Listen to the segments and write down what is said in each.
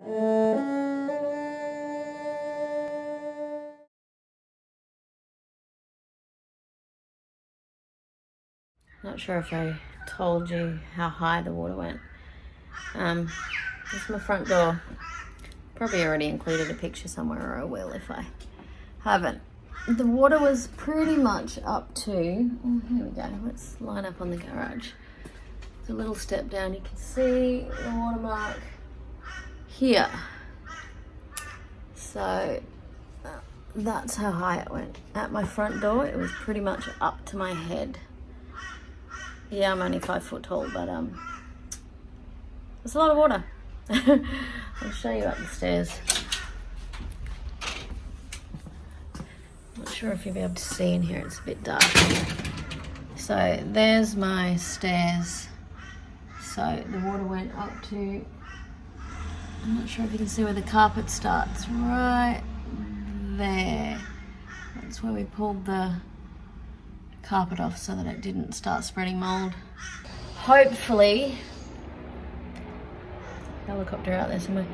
Not sure if I told you how high the water went. This is my front door. Probably already included a picture somewhere, or I will if I haven't. The water was pretty much up to, oh, here we go, let's line up on the garage. There's a little step down, you can see the watermark here. So that's how high it went. At my front door, it was pretty much up to my head. Yeah, I'm only 5 foot tall, but it's a lot of water. I'll show you up the stairs. Not sure if you'll be able to see in here, it's a bit dark. So there's my stairs. So the water went up to, I'm not sure if you can see where the carpet starts, right there. That's where we pulled the carpet off so that it didn't start spreading mold. Hopefully, helicopter out there somewhere.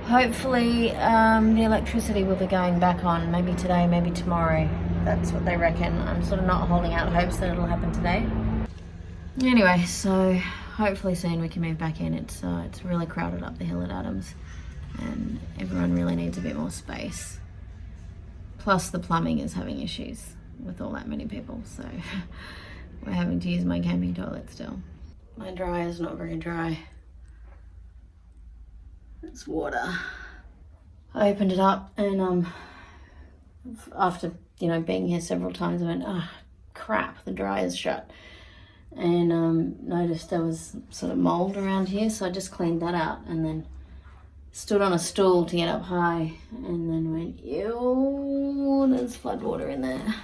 Hopefully the electricity will be going back on, maybe today, maybe tomorrow. That's what they reckon. I'm sort of not holding out hopes that it'll happen today. Anyway, so hopefully soon we can move back in. It's really crowded up the hill at Adams and everyone really needs a bit more space. Plus the plumbing is having issues with all that many people, so we're having to use my camping toilet still. My dryer's not very dry. It's water. I opened it up and after being here several times, I went, oh crap, the dryer's shut, and noticed there was sort of mold around here, so I just cleaned that out and then stood on a stool to get up high and then went, ew, there's flood water in there.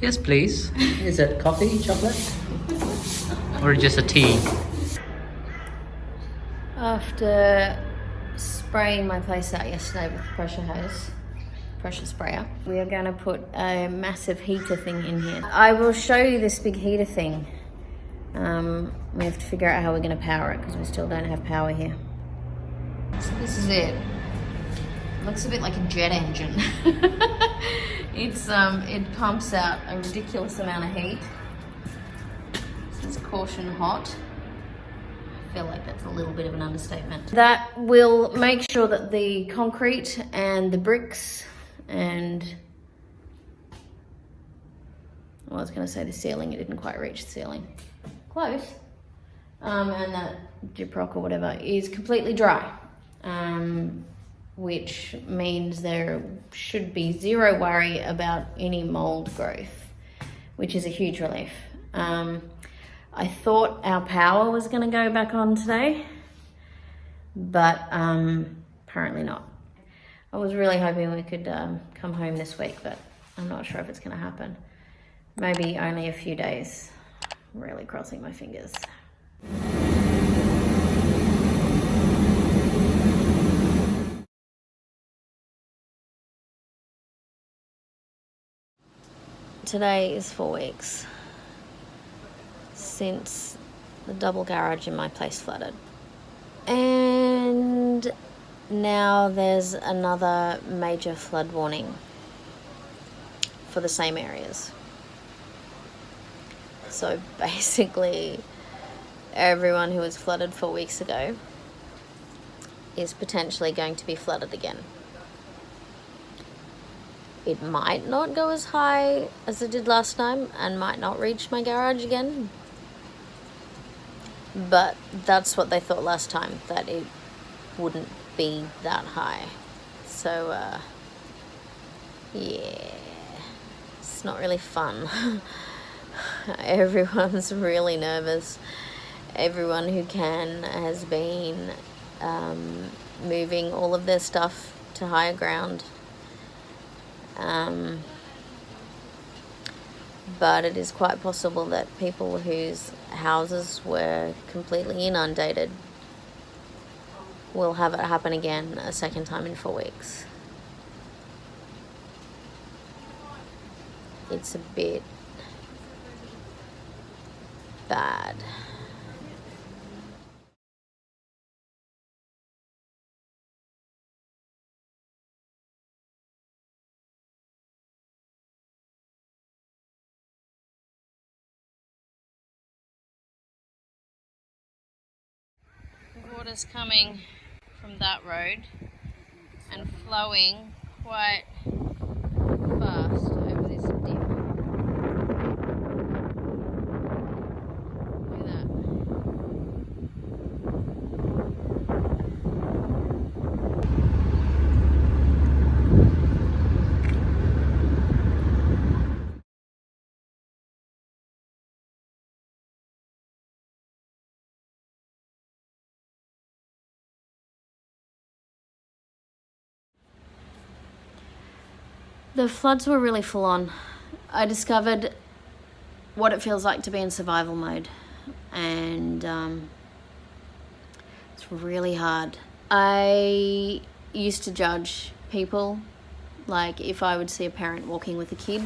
Yes, please. Is it coffee, chocolate, or just a tea? After spraying my place out yesterday with the pressure sprayer, we are going to put a massive heater thing in here. I will show you this big heater thing. We have to figure out how we're going to power it because we still don't have power here. So this is it. It looks a bit like a jet engine. It pumps out a ridiculous amount of heat. This is caution hot. I feel like that's a little bit of an understatement. That will make sure that the concrete and the bricks and, well, I was going to say the ceiling, it didn't quite reach the ceiling. Close. And that gyprock or whatever is completely dry. Which means there should be zero worry about any mold growth, which is a huge relief. I thought our power was going to go back on today, but apparently not. I was really hoping we could come home this week, but I'm not sure if it's going to happen. Maybe only a few days. Really crossing my fingers. Today is 4 weeks since the double garage in my place flooded. And now there's another major flood warning for the same areas. So basically, everyone who was flooded 4 weeks ago is potentially going to be flooded again. It might not go as high as it did last time and might not reach my garage again. But that's what they thought last time, that it wouldn't be that high. So, yeah, it's not really fun. Everyone's really nervous. Everyone who can has been moving all of their stuff to higher ground. But it is quite possible that people whose houses were completely inundated will have it happen again a second time in 4 weeks. It's a bit bad. The water's coming from that road and flowing quite fast over this dip. Look at that. The floods were really full on. I discovered what it feels like to be in survival mode, and it's really hard. I used to judge people, like if I would see a parent walking with a kid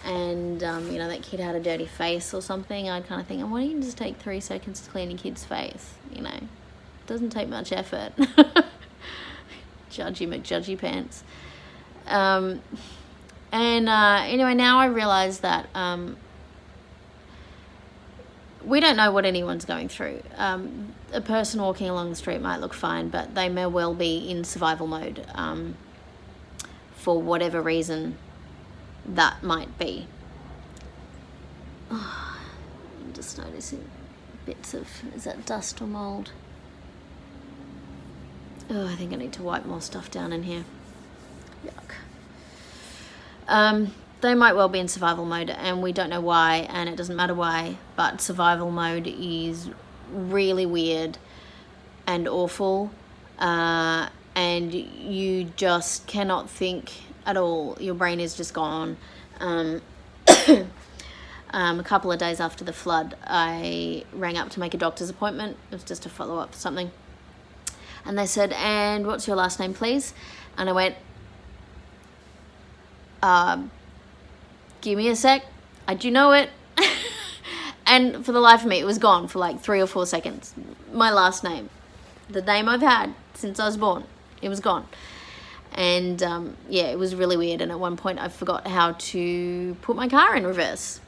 and that kid had a dirty face or something, I'd kind of think, why don't you just take 3 seconds to clean your kid's face? It doesn't take much effort. Judgy McJudgy pants. Anyway, now I realize that we don't know what anyone's going through. A person walking along the street might look fine, but they may well be in survival mode for whatever reason that might be. Oh, I'm just noticing bits of, is that dust or mold? Oh, I think I need to wipe more stuff down in here. Yuck. They might well be in survival mode, and we don't know why, and it doesn't matter why, but survival mode is really weird and awful, and you just cannot think at all. Your brain is just gone. A couple of days after the flood, I rang up to make a doctor's appointment. It was just to follow up for something. And they said, and what's your last name, please? And I went, give me a sec, I do know it. And for the life of me, it was gone for like 3 or 4 seconds. My last name, the name I've had since I was born, it was gone. And it was really weird. And at one point I forgot how to put my car in reverse.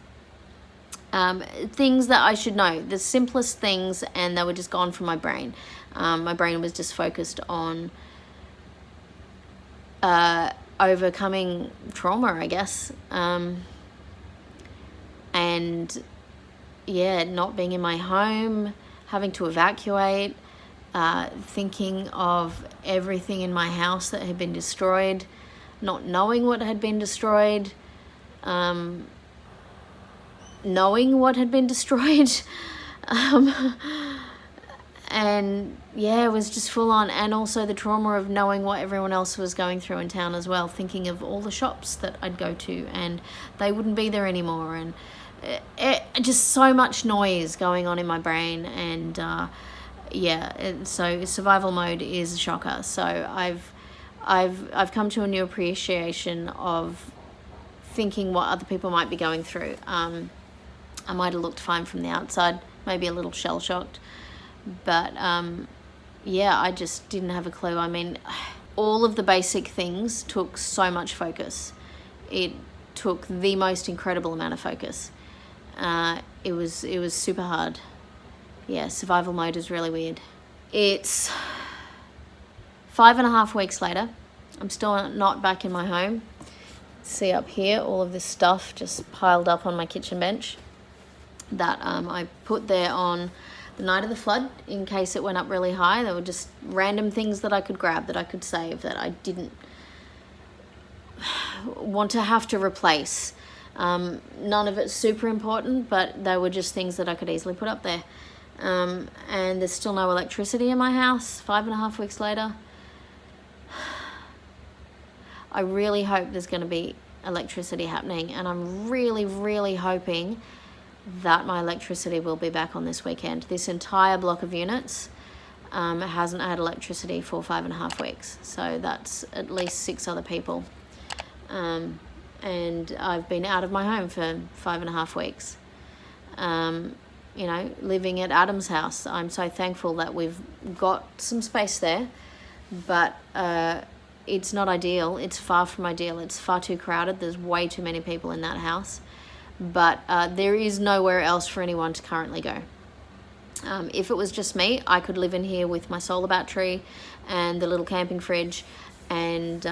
Things that I should know, the simplest things, and they were just gone from my brain. My brain was just focused on overcoming trauma, I guess. Not being in my home, having to evacuate, thinking of everything in my house that had been destroyed, not knowing what had been destroyed, knowing what had been destroyed. It was just full on. And also the trauma of knowing what everyone else was going through in town as well, thinking of all the shops that I'd go to and they wouldn't be there anymore, and just so much noise going on in my brain. And so survival mode is a shocker. So I've come to a new appreciation of thinking what other people might be going through. I might have looked fine from the outside, maybe a little shell-shocked, but I just didn't have a clue. I mean, all of the basic things took so much focus. It took the most incredible amount of focus. It was super hard. Yeah, survival mode is really weird. It's 5.5 weeks later. I'm still not back in my home. See up here, all of this stuff just piled up on my kitchen bench that I put there on the night of the flood in case it went up really high. They were just random things that I could grab, that I could save, that I didn't want to have to replace. None of it's super important, but they were just things that I could easily put up there. And there's still no electricity in my house 5.5 weeks later. I really hope there's going to be electricity happening, and I'm really, really hoping that my electricity will be back on this weekend. This entire block of units hasn't had electricity for 5.5 weeks, so that's at least 6 other people. And I've been out of my home for 5.5 weeks. You know, living at Adam's house. I'm so thankful that we've got some space there, but it's not ideal. It's far from ideal. It's far too crowded. There's way too many people in that house, but there is nowhere else for anyone to currently go. If it was just me, I could live in here with my solar battery and the little camping fridge, and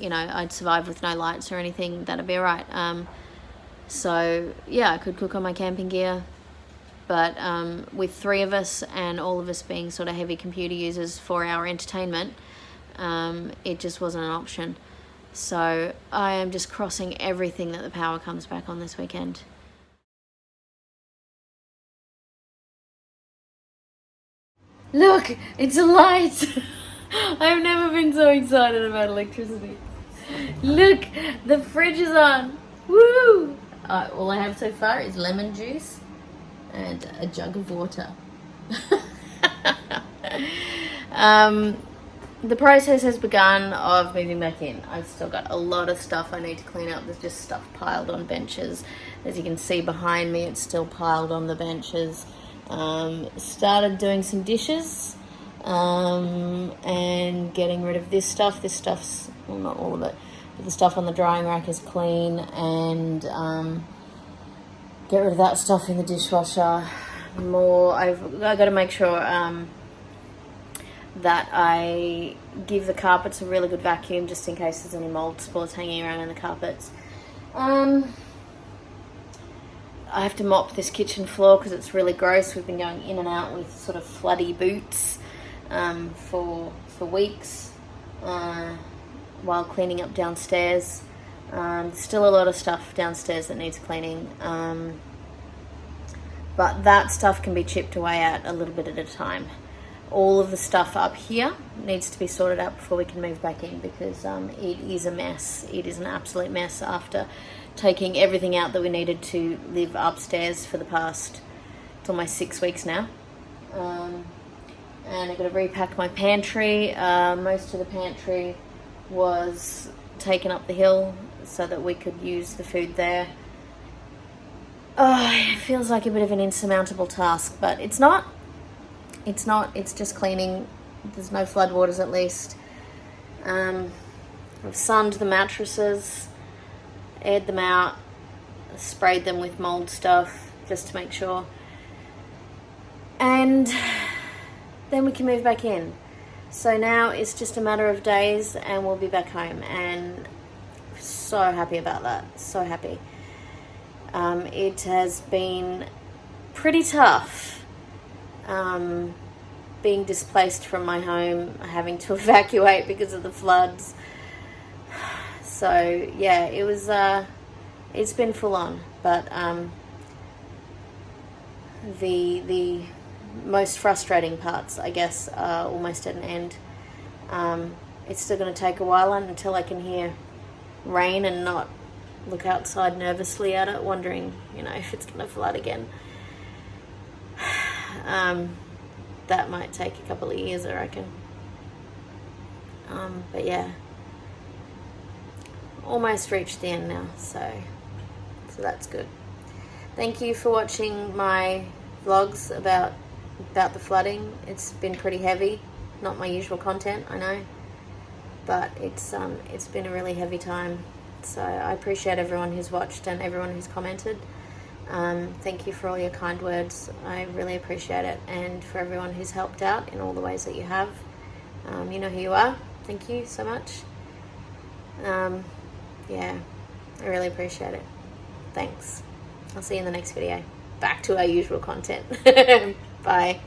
you know, I'd survive with no lights or anything. That'd be all right. So yeah, I could cook on my camping gear, but with 3 of us and all of us being sort of heavy computer users for our entertainment, it just wasn't an option. So I am just crossing everything that the power comes back on this weekend. Look, it's a light! I've never been so excited about electricity. Look, the fridge is on. Woo! All I have so far is lemon juice and a jug of water. The process has begun of moving back in. I've still got a lot of stuff I need to clean up. There's just stuff piled on benches. As you can see behind me, it's still piled on the benches. Started doing some dishes and getting rid of this stuff. This stuff's, well, not all of it, but the stuff on the drying rack is clean, and get rid of that stuff in the dishwasher. I've got to make sure that I give the carpets a really good vacuum, just in case there's any mold spores hanging around in the carpets. I have to mop this kitchen floor because it's really gross. We've been going in and out with sort of floody boots for weeks while cleaning up downstairs. Still a lot of stuff downstairs that needs cleaning, but that stuff can be chipped away at a little bit at a time. All of the stuff up here needs to be sorted out before we can move back in, because it is a mess. It is an absolute mess after taking everything out that we needed to live upstairs for the past, it's almost 6 weeks now. And I've got to repack my pantry. Most of the pantry was taken up the hill so that we could use the food there. Oh, it feels like a bit of an insurmountable task, but it's not. It's just cleaning. There's no floodwaters, at least. I've sunned the mattresses, aired them out, sprayed them with mold stuff just to make sure. And then we can move back in. So now it's just a matter of days and we'll be back home, and so happy about that. So happy. It has been pretty tough. Being displaced from my home, having to evacuate because of the floods. So yeah, it was it's been full on, but the most frustrating parts, I guess, are almost at an end. It's still going to take a while until I can hear rain and not look outside nervously at it, wondering, you know, if it's going to flood again. That might take a couple of years, I reckon. But yeah, almost reached the end now, so that's good. Thank you for watching my vlogs about the flooding. It's been pretty heavy, not my usual content, I know, but it's been a really heavy time. So I appreciate everyone who's watched and everyone who's commented. Thank you for all your kind words. I really appreciate it, and for everyone who's helped out in all the ways that you have. You know who you are. Thank you so much. Yeah, I really appreciate it. Thanks. I'll see you in the next video. Back to our usual content. Bye.